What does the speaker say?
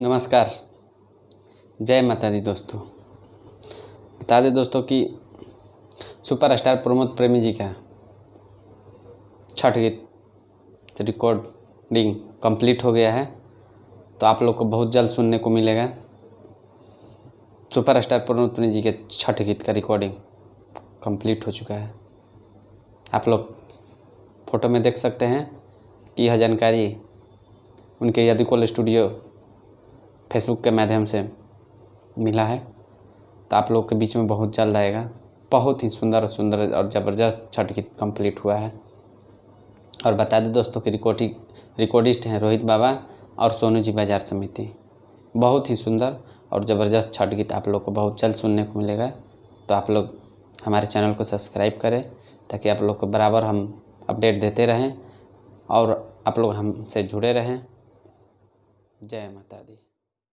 नमस्कार, जय माता दी दोस्तों। बता दें दोस्तों कि सुपरस्टार प्रमोद प्रेमी जी का छठ गीत रिकॉर्डिंग कंप्लीट हो गया है, तो आप लोग को बहुत जल्द सुनने को मिलेगा। सुपरस्टार प्रमोद प्रेमी जी के छठ गीत का रिकॉर्डिंग कंप्लीट हो चुका है। आप लोग फोटो में देख सकते हैं कि यह जानकारी उनके यदुकुल स्टूडियो फेसबुक के माध्यम से मिला है, तो आप लोग के बीच में बहुत जल्द आएगा। बहुत ही सुंदर और ज़बरदस्त छठ गीत कंप्लीट हुआ है। और बता दें दोस्तों कि रिकॉर्डिस्ट हैं रोहित बाबा और सोनू जी बाजार समिति। बहुत ही सुंदर और ज़बरदस्त छठ गीत आप लोग को बहुत जल्द सुनने को मिलेगा। तो आप लोग हमारे चैनल को सब्सक्राइब करें ताकि आप लोग को बराबर हम अपडेट देते रहें और आप लोग हमसे जुड़े रहें। जय माता दी।